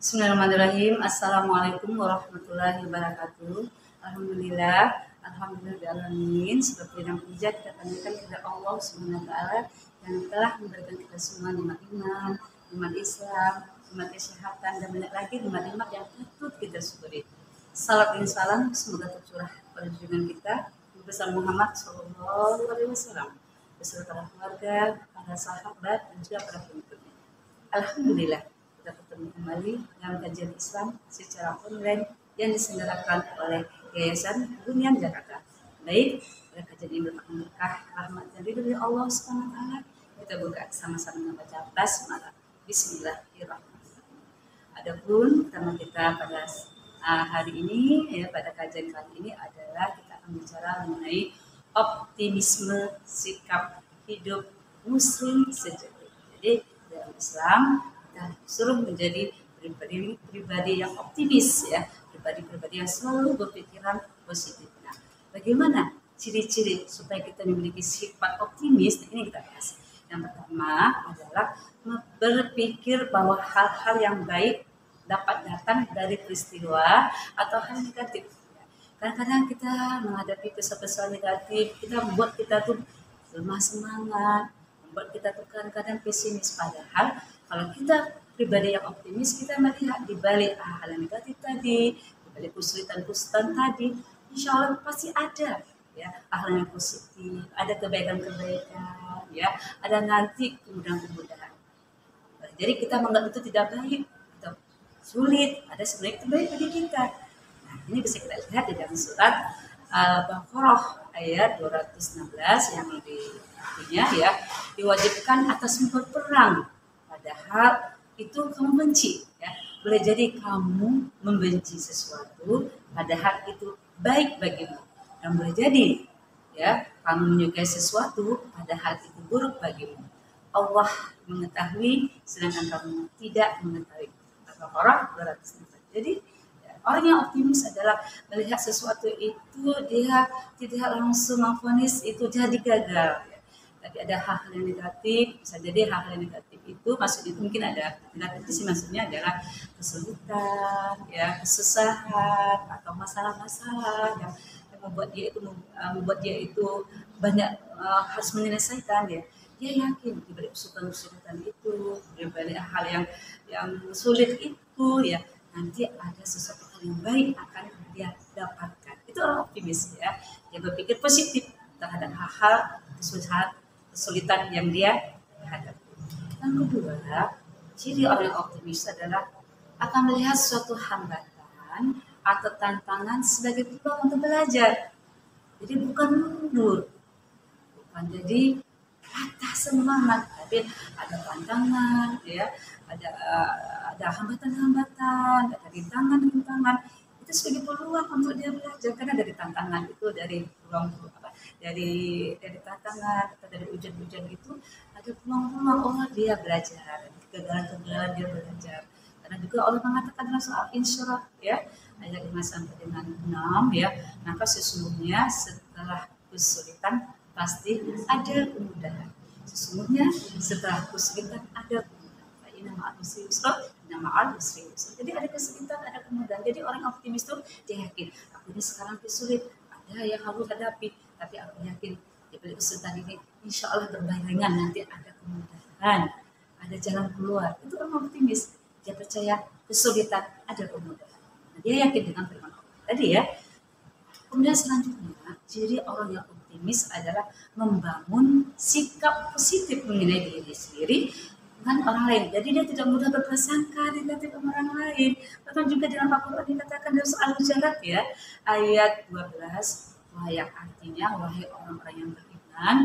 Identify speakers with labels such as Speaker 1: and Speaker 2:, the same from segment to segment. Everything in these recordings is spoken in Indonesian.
Speaker 1: Bismillahirrahmanirrahim. Assalamualaikum warahmatullahi wabarakatuh. Alhamdulillah, alhamdulillahirrahmanirrahim. Seperti yang puja kita panjatkan kepada Allah Subhanahu wa taala yang telah memberikan kita semua nikmat iman, nikmat Islam, nikmat kesehatan dan banyak lagi nikmat-nikmat yang patut kita syukuri. Salam dan salam semoga tercurah pada junjungan kita Nabi besar Muhammad Shallallahu Alaihi Wasallam beserta para keluarga, para sahabat dan juga para pengikutnya. Alhamdulillah kita bertemu kembali dalam kajian Islam secara online yang diselenggarakan oleh Yayasan Bunian Jakarta. Baik, pada kajian ini merupakan berkah rahmat dan ridho dari Allah Subhanahu wa taala. Kita buka sama-sama membaca basmalah. Bismillahirrahmanirrahim. Adapun tema kita pada hari ini pada kajian kali ini adalah kita akan bicara mengenai optimisme sikap hidup muslim sejati. Jadi dalam Islam kita suruh menjadi pribadi yang optimis ya, pribadi yang selalu berpikiran positif. Nah, bagaimana ciri-ciri supaya kita memiliki sifat optimis? Nah, ini kita bahas. Yang pertama adalah berpikir bahwa hal-hal yang baik dapat datang dari peristiwa atau hal negatif. Kadang-kadang kita menghadapi pesan-pesan negatif, kita membuat kita tuh lemah semangat, membuat kita tuh kadang-kadang pesimis. Padahal kalau kita pribadi yang optimis, kita melihat di balik hal yang negatif tadi, di balik kesulitan-kesulitan tadi, insya Allah pasti ada ya hal yang positif, ada kebaikan-kebaikan, ya, ada nanti kemudahan-kemudahan. Jadi kita menganggap itu tidak baik atau sulit, ada sebenarnya itu baik bagi kita. Nah, ini bisa kita lihat di dalam surat Al-Baqarah ayat 216 yang artinya ya, diwajibkan atas berperang padahal itu kamu benci ya. Boleh jadi kamu membenci sesuatu padahal itu baik bagimu, dan boleh jadi ya kamu menyukai sesuatu padahal itu buruk bagimu. Allah mengetahui sedangkan kamu tidak mengetahui. Al-Baqarah 216. Jadi orang yang optimis adalah melihat sesuatu itu dia tidak langsung memvonis itu jadi gagal. Ya. Tapi ada hal-hal yang negatif, bisa jadi hal-hal yang negatif itu maksudnya itu mungkin ada negatif sih, maksudnya adalah kesulitan, ya, kesusahan atau masalah-masalah yang membuat dia itu banyak harus menyelesaikan ya. Dia yakin di balik kesulitan itu, di balik hal yang sulit itu ya, nanti ada sesuatu hal yang baik akan dia dapatkan. Itu orang optimis ya. Dia berpikir positif terhadap hal-hal kesulitan yang dia hadapi. Yang kedua, ciri orang yang optimis adalah akan melihat suatu hambatan atau tantangan sebagai peluang untuk belajar. Jadi bukan mundur, bukan jadi patah semangat, tapi ada tantangan, ya, ada hambatan-hambatan, ada rintangan-rintangan. Itu sebagai peluang untuk dia belajar, karena dari tantangan itu, dari peluang dari tantangan atau dari ujian-ujian itu ada peluang-peluang Allah dia belajar, kegagalan-kegagalan dia belajar. Karena juga Allah mengatakan dalam soal Insyirah ya ayat 5 sampai dengan 6 ya, maka sesungguhnya setelah kesulitan pasti ada kemudahan. Sesungguhnya setelah kesulitan ada kemudahan. Inna ma'al usri yusra, inna ma'al usri yusra. Jadi ada kesulitan, ada kemudahan. Jadi orang optimis itu dia yakin, aku ini sekarang sulit, ada yang harus hadapi, tapi aku yakin di balik kesulitan ini insya Allah berbarengan nanti ada kemudahan, ada jalan keluar. Itu orang optimis. Dia percaya kesulitan ada kemudahan. Nah, dia yakin dengan firman Allah tadi ya. Kemudian selanjutnya, ciri orang yang optimis adalah membangun sikap positif mengenai diri sendiri dengan orang lain. Jadi dia tidak mudah berprasangka negatif sama orang lain. Bahkan juga dalam Al-Quran dikatakan dalam soal Al-Hujurat ya, ayat 12, yang artinya wahai orang-orang yang beriman,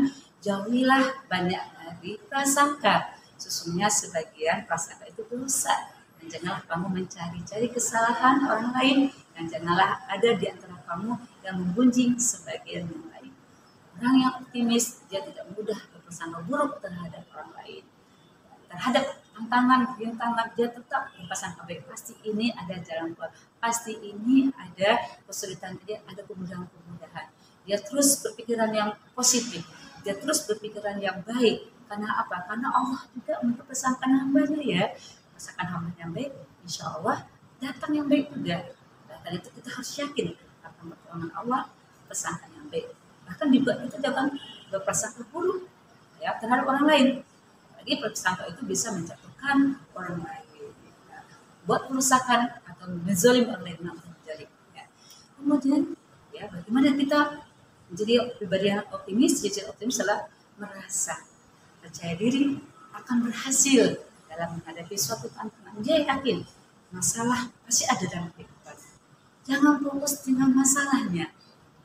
Speaker 1: jauhilah banyak dari prasangka. Sesungguhnya sebagian prasangka itu dosa. Dan janganlah kamu mencari-cari kesalahan orang lain, dan janganlah ada di antara kamu yang menggunjing sebagian yang lain. Orang yang optimis, dia tidak mudah berprasangka buruk terhadap orang lain. Terhadap tantangan, rintangan, dia tetap berprasangka baik. Pasti ini ada jalan keluar. Pasti ini ada kesulitan, dia ada kemudahan-kemudahan. Dia terus berpikiran yang positif. Dia terus berpikiran yang baik. Karena apa? Karena Allah juga memperpesankan hambanya ya. Masakan hamba yang baik, insya Allah datang yang baik juga. Bahkan itu kita harus yakin akan pertolongan Allah, persangkaan yang baik. Bahkan juga kita jangan berprasangka buruk ya terhadap orang lain. Jadi prasangka itu bisa menjatuhkan orang lain, ya. Buat kerusakan atau menzolim orang lain ya. Kemudian ya bagaimana kita menjadi pribadi yang optimis? Jadi optimis adalah merasa percaya diri akan berhasil dalam menghadapi suatu tantangan. Dia yakin masalah pasti ada dalam kehidupan. Jangan fokus dengan masalahnya,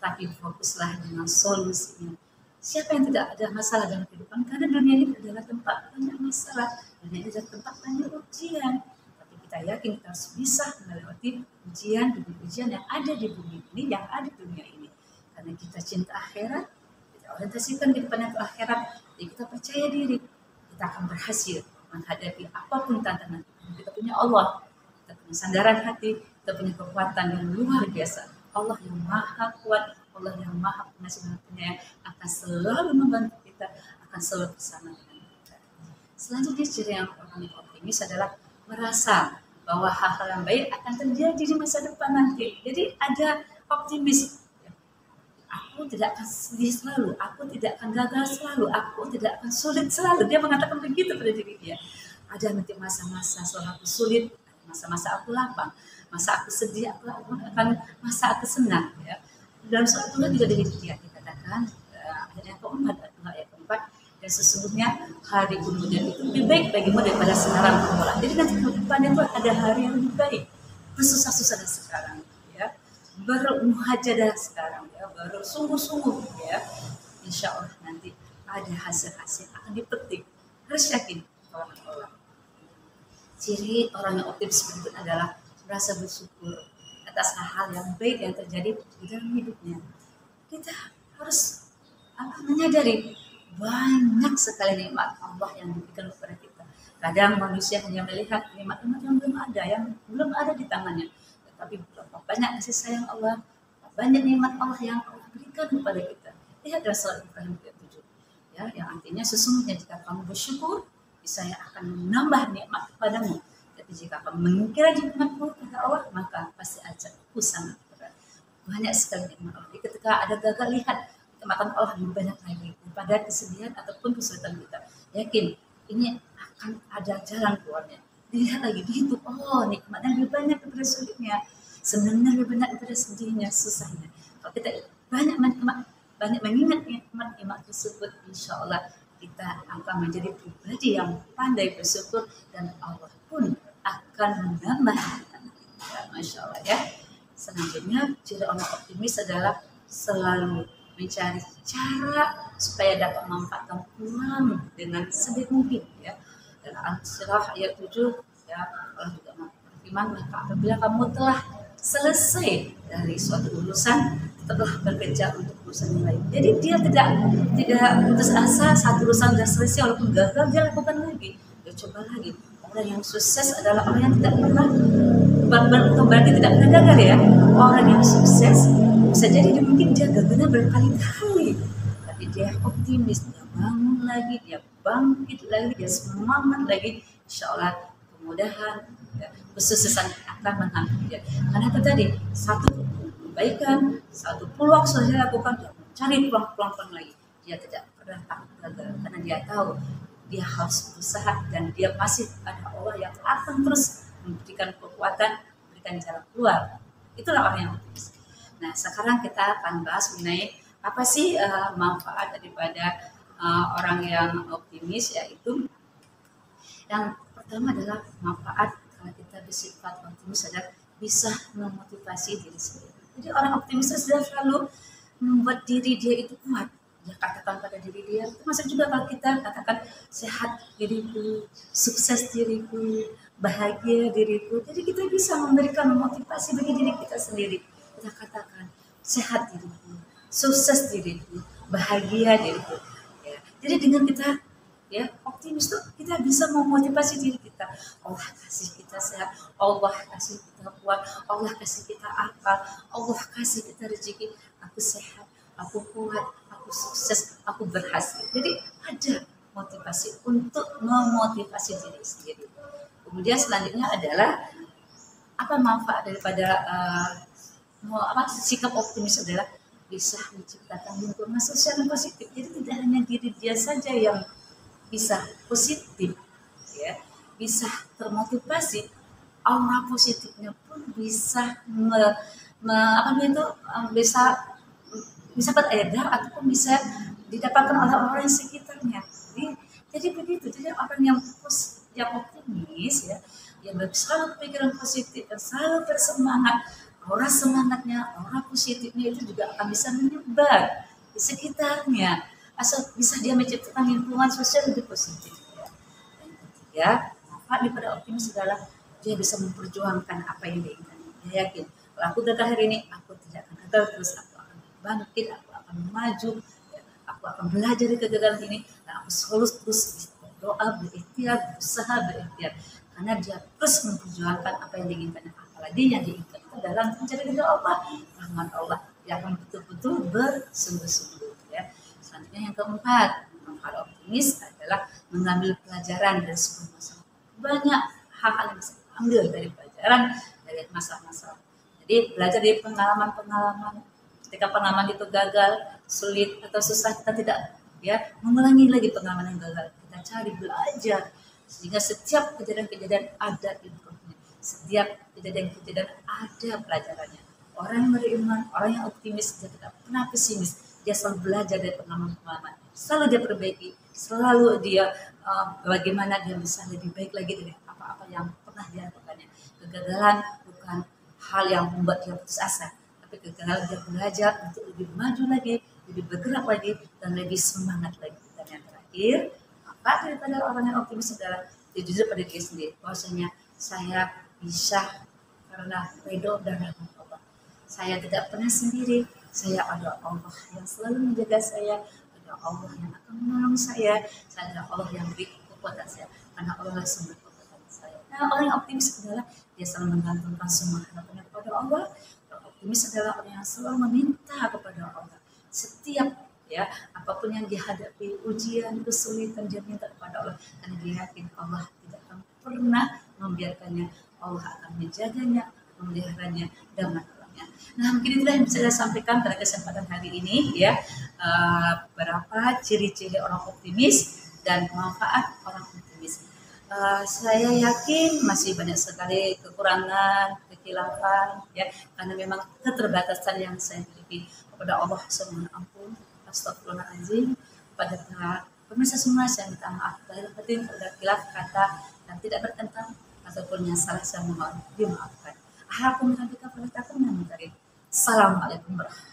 Speaker 1: tapi fokuslah dengan solusinya. Siapa yang tidak ada masalah dalam kehidupan? Karena dunia ini adalah tempat banyak masalah, dunia ini adalah tempat banyak ujian. Tapi kita yakin kita harus bisa melewati ujian demi ujian yang ada di bumi ini, yang ada di dunia ini. Karena kita cinta akhirat, kita orientasikan kehidupan yang ke akhirat, jadi kita percaya diri, kita akan berhasil menghadapi apapun tantangan. Kita punya Allah, kita punya sandaran hati, kita punya kekuatan yang luar biasa. Allah yang maha kuat, Allah yang maha pengasih dan penyayang akan selalu membantu kita, akan selalu bersama dengan kita. Selanjutnya ciri yang orang yang optimis adalah merasa bahwa hal-hal yang baik akan terjadi di masa depan nanti. Jadi ada optimis. Aku tidak akan sedih selalu, aku tidak akan gagal selalu, aku tidak akan sulit selalu. Dia mengatakan begitu pada diri dia. Ada nanti masa-masa setelah aku sulit, masa-masa aku lapang, masa aku sedih, aku akan masa aku senang. Ya. Dalam surat Tuhan juga dia dikatakan ayat yang keempat, dan sesungguhnya hari kemudian itu lebih baik bagimu daripada sekarang permulaan. Jadi nanti ke depannya itu ada hari yang lebih baik. Bersusah-susah sekarang, ya. Bermuhajadah sekarang, ya. Bersungguh-sungguh, ya. Insya Allah nanti ada hasil-hasil akan dipetik. Harus yakin kalau Allah. Ciri orang yang optimis berikut adalah merasa bersyukur atas hal-hal yang baik yang terjadi di dalam hidupnya. Kita harus menyadari banyak sekali nikmat Allah yang diberikan kepada kita. Kadang manusia hanya melihat nikmat-nikmat yang belum ada di tangannya. Tetapi berapa banyak kasih sayang Allah, banyak nikmat Allah yang Allah berikan kepada kita. Lihat dalam surat Ibrahim ayat 7. Ya, yang artinya sesungguhnya jika kamu bersyukur, saya akan menambah nikmat kepadamu. Tapi jika kamu mengingkari nikmatku kepada Allah, maka pasti azabku sangat berat. Banyak sekali nikmat Allah. Jadi ketika ada gagal, lihat nikmat Allah lebih banyak lagi daripada kesedihan ataupun kesulitan kita. Yakin ini akan ada jalan keluarnya. Dilihat lagi, dihitung, oh nikmatnya lebih banyak daripada sulitnya, senangnya lebih banyak daripada sedihnya, susahnya. Kalau kita banyak mengingat nikmat tersebut, insya Allah kita akan menjadi pribadi yang pandai bersyukur dan Allah pun akan menambah kita. Masya Allah ya. Selanjutnya ciri orang optimis adalah selalu mencari cara supaya dapat memanfaatkan peluang dengan sebaik mungkin ya. Dan Al-Surah ayat 7 ya, Allah juga berfirman, maka apabila kamu telah selesai dari suatu urusan, tetaplah bekerja untuk urusan yang lain. Jadi dia tidak putus asa, satu urusan sudah selesai walaupun gagal dia lakukan lagi, dia coba lagi. Orang yang sukses adalah orang yang tidak pernah berarti tidak pernah gagal ya. Orang yang sukses bisa jadi mungkin dia gagalnya berkali-kali, tapi dia optimis, dia bangun lagi, dia bangkit lagi, dia semangat lagi. Insya Allah kemudahan ya, kesuksesan akan menghampiri dia. Karena itu tadi satu kebaikan, satu peluang sudah dia lakukan, dia mencari peluang-peluang lagi. Dia tidak pernah takut gagal karena dia tahu dia harus berusaha dan dia masih ada Allah yang akan terus memberikan kekuatan, memberikan jalan keluar. Itulah orang yang optimis. Nah, sekarang kita akan bahas mengenai apa sih manfaat daripada orang yang optimis, yaitu yang pertama adalah manfaat kalau kita bersifat optimis adalah bisa memotivasi diri sendiri. Jadi orang optimis sudah selalu membuat diri dia itu kuat. Dia katakan pada diri dia, termasuk juga kalau kita katakan sehat diriku, sukses diriku, bahagia diriku. Jadi kita bisa memberikan motivasi bagi diri kita sendiri. Kita katakan sehat diriku, sukses diriku, bahagia diriku. Ya. Jadi dengan kita ya optimis tuh kita bisa memotivasi diri kita. Allah kasih kita sehat, Allah kasih kita kuat, Allah kasih kita akal, Allah kasih kita rezeki. Aku sehat, aku kuat, aku sukses, aku berhasil. Jadi ada motivasi untuk memotivasi diri sendiri. Kemudian selanjutnya adalah apa manfaat daripada sikap optimis adalah bisa menciptakan lingkungan sosial yang positif. Jadi tidak hanya diri dia saja yang bisa positif, ya, bisa termotivasi, aura positifnya pun bisa bisa bisa beredar ataupun bisa didapatkan oleh orang yang sekitarnya. Jadi begitu. Jadi orang yang optimis, ya, yang selalu berpikiran positif dan selalu bersemangat, aura semangatnya, aura positifnya itu juga akan bisa menyebar di sekitarnya. Asal bisa dia menciptakan lingkungan sosial lebih positif. Ya. Dan ketiga, manfaat daripada optimis adalah dia bisa memperjuangkan apa yang dia inginkan. Dia yakin, kalau aku gagal hari ini, aku tidak akan gagal terus. Aku akan bangkit, aku akan maju, ya, aku akan belajar dari kegagalan ini, dan aku selalu terus berdoa, berikhtiar, berusaha, berikhtiar. Karena dia terus memperjuangkan apa yang diinginkan. Apalagi yang diinginkan itu dalam mencari ridho Allah, rahmat Allah. Dia akan betul-betul bersungguh-sungguh. Ya. Selanjutnya yang keempat, manfaat optimis adalah mengambil pelajaran dari sebuah masalah. Banyak hal-hal yang bisa diambil dari pelajaran dari masalah-masalah. Jadi belajar dari pengalaman-pengalaman. Ketika pengalaman itu gagal, sulit atau susah, kita tidak mengulangi lagi pengalaman yang gagal. Kita cari belajar sehingga setiap kejadian-kejadian ada improvement. Setiap kejadian-kejadian ada pelajarannya. Orang yang beriman, orang yang optimis, dia tidak pernah pesimis. Dia selalu belajar dari pengalaman-pengalaman. Selalu dia perbaiki, selalu dia bagaimana dia bisa lebih baik lagi dari apa-apa yang pernah dia lakukannya. Kegagalan bukan hal yang membuat dia putus asa, tapi kegagalan dia belajar untuk lebih maju lagi, lebih bergerak lagi, dan lebih semangat lagi. Dan yang terakhir, apa daripada orang yang optimis adalah dia jujur pada diri sendiri, bahwasanya saya bisa karena ridho dan rahmat Allah. Saya tidak pernah sendiri. Saya ada Allah yang selalu menjaga saya, ada Allah yang akan menolong saya ada Allah yang beri kekuatan saya, karena Allah lah sumber kekuatan saya. Nah, orang yang optimis adalah dia selalu menggantungkan semua harapannya kepada Allah. Orang optimis adalah orang yang selalu meminta kepada Allah. Setiap apapun yang dihadapi, ujian, kesulitan, dia minta kepada Allah, karena dia yakin Allah tidak akan pernah membiarkannya. Allah akan menjaganya, memeliharanya, dan menolongnya. Nah, mungkin itulah yang bisa saya sampaikan pada kesempatan hari ini, ya. Berapa ciri-ciri orang optimis dan manfaat orang optimis. Saya yakin masih banyak sekali kekurangan, kekhilafan, ya, karena memang keterbatasan yang saya miliki. Kepada Allah Subhanahu ampun, astagfirullahaladzim. Kepada pemirsa semua saya minta maaf lahir batin pada khilaf kata dan tidak bertentang ataupun yang salah saya mohon dimaafkan. Assalamualaikum warahmatullahi wabarakatuh.